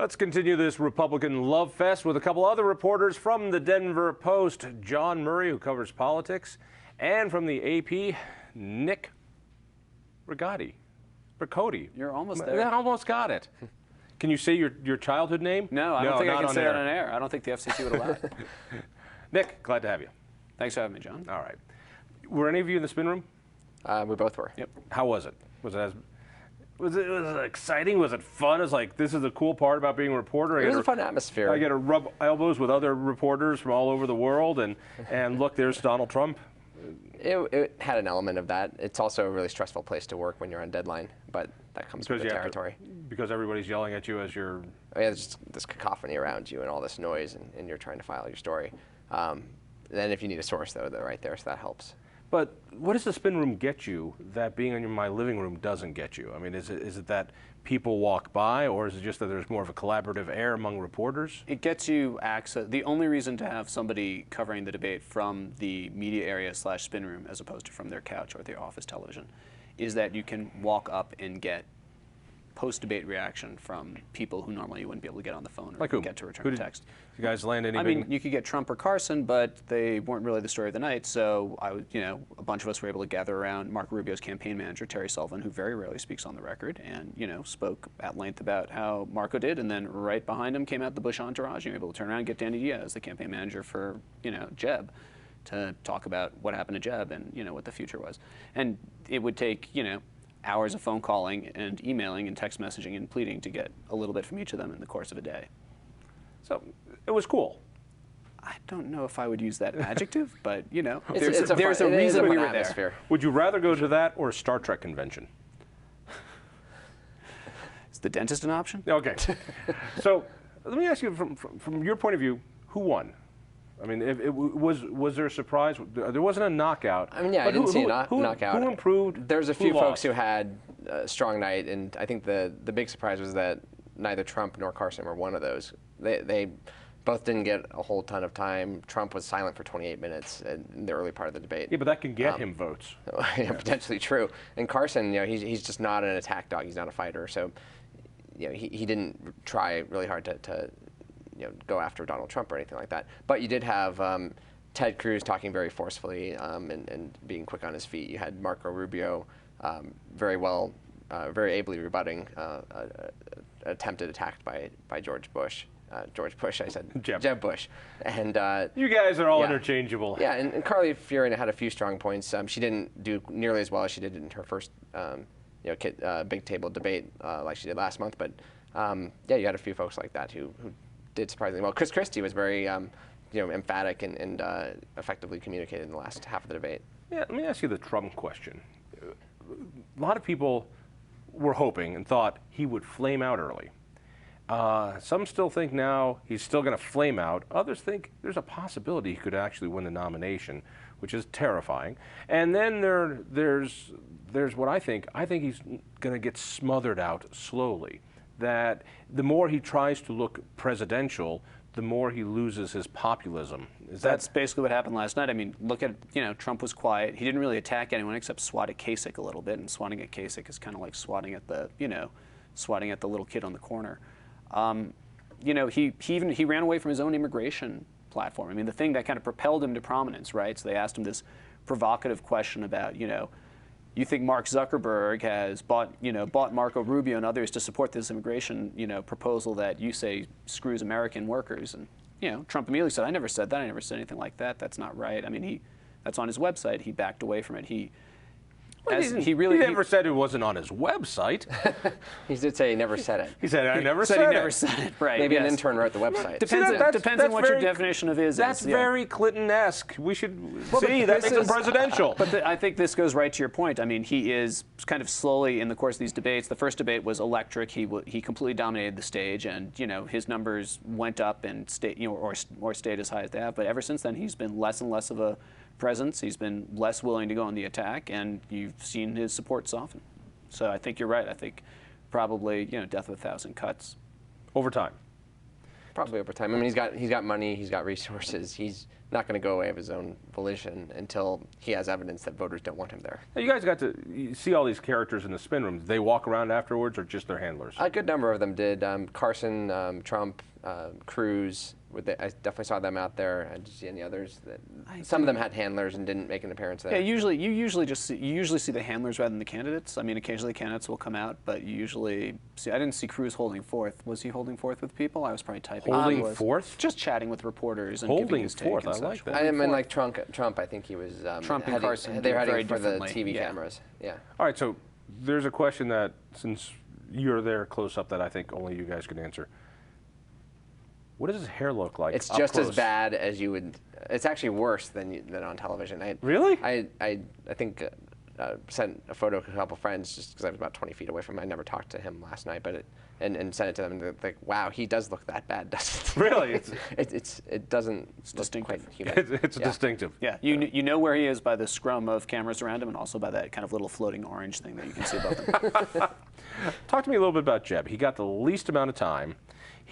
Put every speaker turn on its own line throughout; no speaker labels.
Let's continue this Republican love fest with a couple other reporters from the Denver Post. John Murray, who covers politics, and from the AP, Nick Riccardi.
You're almost there.
I almost got it. Can you say your childhood name?
No, I don't think I can say that on air. I don't think the FCC would allow it.
Nick, glad to have you.
Thanks for having me, John.
All right. Were any of you in the spin room?
We both were.
Yep.
How was it? Was it exciting? Was it fun? It's like, this is the cool part about being a reporter.
It was a fun atmosphere.
I get to rub elbows with other reporters from all over the world, and look, there's Donald Trump.
It had an element of that. It's also a really stressful place to work when you're on deadline, but that comes with the territory.
Because everybody's yelling at you as you're...
Oh, yeah, there's just this cacophony around you and all this noise, and you're trying to file your story. Then if you need a source, though, they're right there, so that helps.
But what does the spin room get you that being in my living room doesn't get you? I mean, is it that people walk by, or is it just that there's more of a collaborative air among reporters?
It gets you access. The only reason to have somebody covering the debate from the media area / spin room as opposed to from their couch or their office television is that you can walk up and get post-debate reaction from people who normally you wouldn't be able to get on the phone or get to return text.
You guys land any?
I mean, you could get Trump or Carson, but they weren't really the story of the night. So a bunch of us were able to gather around Marco Rubio's campaign manager, Terry Sullivan, who very rarely speaks on the record, and spoke at length about how Marco did. And then right behind him came out the Bush entourage. You were able to turn around and get Danny Diaz, the campaign manager for Jeb, to talk about what happened to Jeb and what the future was. And it would take hours of phone calling and emailing and text messaging and pleading to get a little bit from each of them in the course of a day.
So it was cool.
I don't know if I would use that adjective, but
there's
a reason we were there.
Would you rather go to that or a Star Trek convention?
Is the dentist an option?
Okay. So let me ask you, from your point of view, who won? I mean, was there a surprise? There wasn't a knockout.
I mean, yeah, I didn't see a knockout.
Who improved?
There's a few folks who had a strong night, and I think the big surprise was that neither Trump nor Carson were one of those. They both didn't get a whole ton of time. Trump was silent for 28 minutes in the early part of the debate.
Yeah, but that can get him votes.
Yeah, potentially true. And Carson, he's just not an attack dog. He's not a fighter. So, he didn't try really hard to go after Donald Trump or anything like that. But you did have Ted Cruz talking very forcefully and being quick on his feet. You had Marco Rubio very ably rebutting attempted attack by George Bush. I said Jeb Bush. And
you guys are all interchangeable.
Yeah, and Carly Fiorina had a few strong points. She didn't do nearly as well as she did in her first big table debate like she did last month. But yeah, you had a few folks like that who did surprisingly well. Chris Christie was very emphatic and effectively communicated in the last half of the debate.
Yeah, let me ask you the Trump question. A lot of people were hoping and thought he would flame out early. Some still think now he's still going to flame out. Others think there's a possibility he could actually win the nomination, which is terrifying. And then there's what I think he's going to get smothered out slowly. That the more he tries to look presidential, the more he loses his populism.
That's basically what happened last night. I mean, look at, Trump was quiet. He didn't really attack anyone except swat at Kasich a little bit, and swatting at Kasich is kind of like swatting at the little kid on the corner. He ran away from his own immigration platform. I mean, the thing that kind of propelled him to prominence, right? So they asked him this provocative question about, you think Mark Zuckerberg has bought Marco Rubio and others to support this immigration, proposal that you say screws American workers? And, Trump immediately said, I never said that. I never said anything like that. That's not right. I mean, that's on his website. He backed away from it. He
never said it wasn't on his website.
He did say he never said it.
He said, I never said
he
it.
never said it, right.
Maybe an intern wrote the website.
Depends on what your definition of is.
That's very Clinton-esque. We should see, that makes him presidential.
But I think this goes right to your point. I mean, he is kind of slowly, in the course of these debates, the first debate was electric. He completely dominated the stage, and, his numbers went up and stayed, or stayed as high as they have. But ever since then, he's been less and less of a presence. He's been less willing to go on the attack, and you've seen his support soften. So I think you're right. I think probably death of 1,000 cuts
over time.
Probably over time. I mean, he's got money, he's got resources. He's not going to go away of his own volition until he has evidence that voters don't want him there.
Now, you guys got to see all these characters in the spin room. Did they walk around afterwards, or just their handlers?
A good number of them did. Carson, Trump, Cruz. I definitely saw them out there. Did you see any others? Some of them had handlers and didn't make an appearance there.
Yeah, you usually see the handlers rather than the candidates. I mean, occasionally candidates will come out, but you usually see. I didn't see Cruz holding forth. Was he holding forth with people? I was probably typing.
Holding forth?
Just chatting with reporters and
Holding
giving his take
forth,
and
I like
such.
that.
I mean, like Trump, I think he was.
Trump and Carson
They were
very
heading for the
differently.
TV
Yeah.
cameras. Yeah.
All right, so there's a question that, since you're there close up, that I think only you guys can answer. What does his hair look like?
It's
up
just
close?
as bad as you would. It's actually worse than on television.
Really?
I think sent a photo to a couple friends just because I was about 20 feet away from him. I never talked to him last night, but and sent it to them. And they're like, wow, he does look that bad, doesn't he?
Really?
It doesn't look
distinctive.
quite human.
It's
Yeah.
distinctive.
Yeah, you know where he is by the scrum of cameras around him, and also by that kind of little floating orange thing that you can see above him.
Talk to me a little bit about Jeb. He got the least amount of time.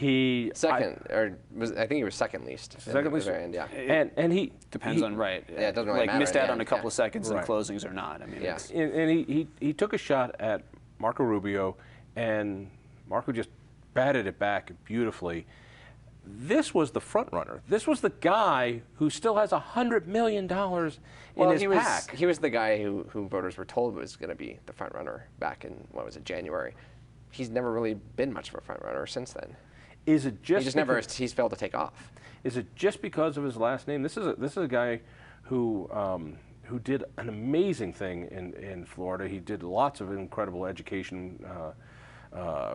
I
think he was second least.
Second
at the
least?
very end, yeah.
And he
Depends on right.
Yeah, it doesn't really
like
matter
missed
in
out
the
on a
end,
couple
yeah.
of seconds
Right.
in closings or not. I mean,
Yeah.
it's,
and he took a shot at Marco Rubio, and Marco just batted it back beautifully. This was the front runner. This was the guy who still has $100 million in his pack.
He was the guy who voters were told was going to be the front runner back in, what was it, January. He's never really been much of a front runner since then.
Is it just
He's failed to take off.
Is it just because of his last name? This is a guy who did an amazing thing in Florida. He did lots of incredible education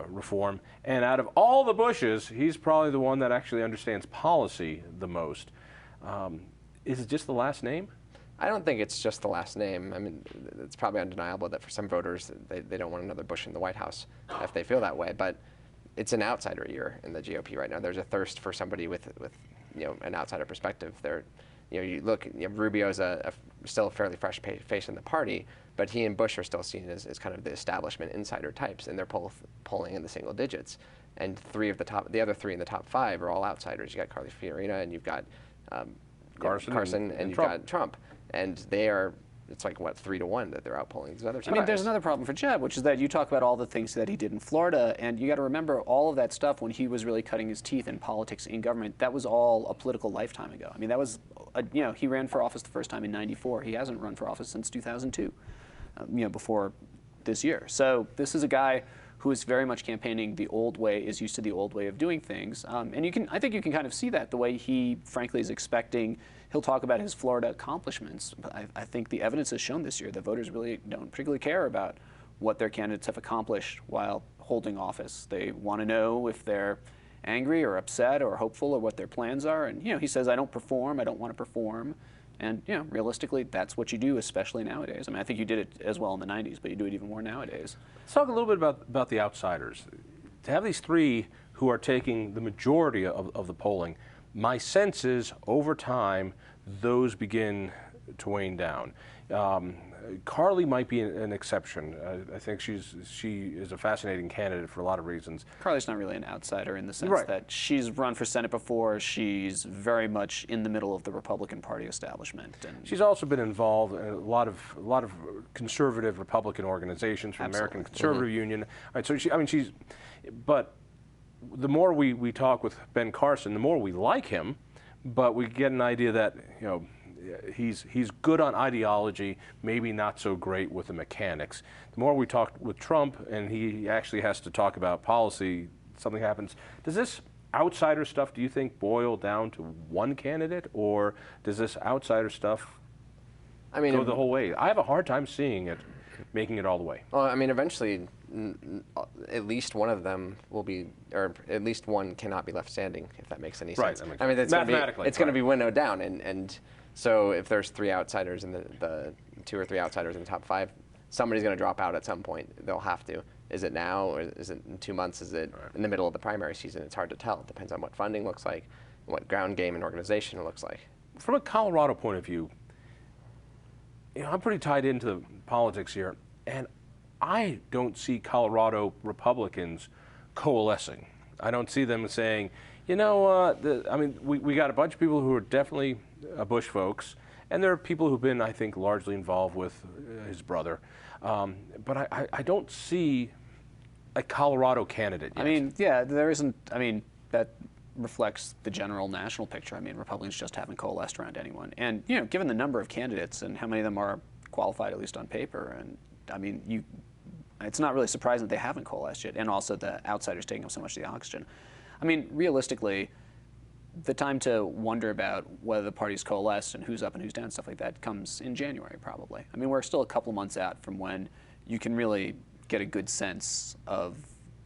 reform, and out of all the Bushes, he's probably the one that actually understands policy the most. Is it just the last name?
I don't think it's just the last name. I mean, it's probably undeniable that for some voters, they don't want another Bush in the White House if they feel that way. But it's an outsider year in the GOP right now. There's a thirst for somebody with an outsider perspective. You look, Rubio's still a fairly fresh face in the party, but he and Bush are still seen as kind of the establishment insider types, and they're polling in the single digits. And the other three in the top five are all outsiders. You got Carly Fiorina, and you've got Carson, and you've got Trump. And it's like, what, 3-1 that they're outpolling these other two
I mean,
guys.
there's another problem for Jeb, which is that you talk about all the things that he did in Florida, and you got to remember all of that stuff when he was really cutting his teeth in politics in government. That was all a political lifetime ago. I mean, that was, he ran for office the first time in '94. He hasn't run for office since 2002, before this year. So this is a guy who is very much campaigning the old way, is used to the old way of doing things. And I think you can kind of see that the way he, frankly, is expecting. He'll talk about his Florida accomplishments, but I think the evidence has shown this year that voters really don't particularly care about what their candidates have accomplished while holding office. They want to know if they're angry or upset or hopeful or what their plans are. And he says, I don't perform, I don't want to perform. And realistically, that's what you do, especially nowadays. I mean, I think you did it as well in the 90s, but you do it even more nowadays.
Let's talk a little bit about the outsiders. To have these three who are taking the majority of the polling, my sense is over time, those begin to wane down. Carly might be an exception. I think she is a fascinating candidate for a lot of reasons.
Carly's not really an outsider in the sense
Right.
that she's run for Senate before. She's very much in the middle of the Republican Party establishment. And
She's also been involved in a lot of conservative Republican organizations, from
Absolutely.
American Conservative Union. All right, so but the more we talk with Ben Carson, the more we like him, but we get an idea that he's good on ideology, maybe not so great with the mechanics. The more we talk with Trump, and he actually has to talk about policy, something happens. Does this outsider stuff, do you think, boil down to one candidate, or does this outsider stuff go the whole way? I have a hard time seeing it making it all the way.
Well, I mean, eventually, at least one of them will be, or at least one cannot be left standing, if that makes any
Right,
sense.
that makes
I mean,
sense. Mathematically,
it's going to
right.
be winnowed down, and so if there's three outsiders in the 2 or 3 outsiders in the top 5, somebody's going to drop out at some point. They'll have to. Is it now, or is it in 2 months? Is it in the middle of the primary season? It's hard to tell. It depends on what funding looks like, what ground game and organization looks like.
From a Colorado point of view, I'm pretty tied into the politics here, and I don't see Colorado Republicans coalescing. I don't see them saying, You know, I mean, we got a bunch of people who are definitely Bush folks, and there are people who've been, I think, largely involved with his brother. But I don't see a Colorado candidate yet.
I mean, yeah, there isn't. I mean, that reflects the general national picture. I mean, Republicans just haven't coalesced around anyone. And, you know, given the number of candidates and how many of them are qualified, at least on paper, and I mean, it's not really surprising that they haven't coalesced yet, and also the outsiders taking up so much of the oxygen. I mean, realistically, the time to wonder about whether the parties coalesce and who's up and who's down, stuff like that, comes in January, probably. I mean, we're still a couple months out from when you can really get a good sense of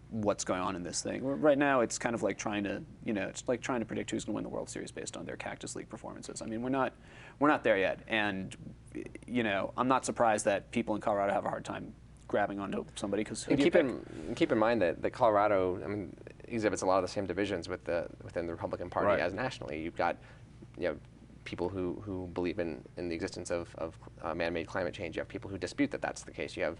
what's going on in this thing. Right now, it's kind of like trying to, you know, it's like trying to predict who's going to win the World Series based on their Cactus League performances. I mean, we're not there yet, and you know, I'm not surprised that people in Colorado have a hard time grabbing onto somebody because
keep in mind that Colorado, I mean, exhibits a lot of the same divisions within the Republican Party
right.
as nationally. You've got, you know, people who believe in the existence of man-made climate change. You have people who dispute that that's the case. You have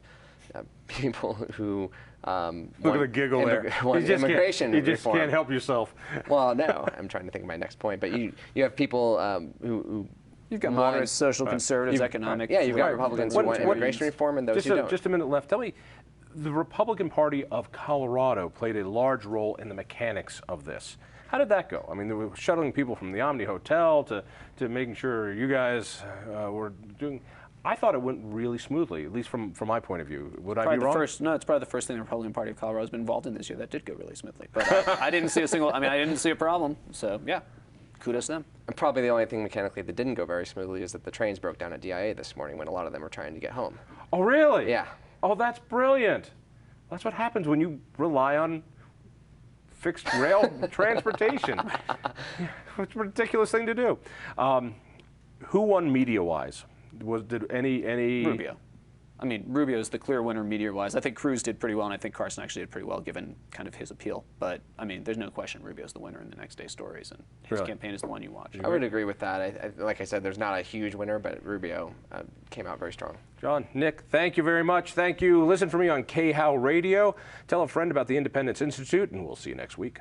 people who
look at the giggle there.
Want immigration
you just
reform.
Can't help yourself.
Well, no, I'm trying to think of my next point. But you have people who
you've got moderates, social conservatives, economic.
Yeah, you've got Republicans who want immigration reform and those who don't.
Just a minute left. Tell me, the Republican Party of Colorado played a large role in the mechanics of this. How did that go? I mean, they were shuttling people from the Omni Hotel to making sure you guys were doing. I thought it went really smoothly, at least from my point of view. Would I be wrong?
No, it's probably the first thing the Republican Party of Colorado has been involved in this year that did go really smoothly. But I didn't see a single. I mean, I didn't see a problem. So yeah, kudos to them.
And probably the only thing mechanically that didn't go very smoothly is that the trains broke down at DIA this morning when a lot of them were trying to get home.
Oh, really?
Yeah.
Oh, that's brilliant. That's what happens when you rely on fixed rail transportation. It's a ridiculous thing to do. Who won media-wise? Did any
Rubio. I mean, Rubio is the clear winner media-wise. I think Cruz did pretty well, and I think Carson actually did pretty well given kind of his appeal. But, I mean, there's no question Rubio's the winner in the next day stories, and his campaign is the one you watch.
I would agree with that. Like I said, there's not a huge winner, but Rubio came out very strong.
John, Nick, thank you very much. Thank you. Listen for me on KHOW Radio. Tell a friend about the Independence Institute, and we'll see you next week.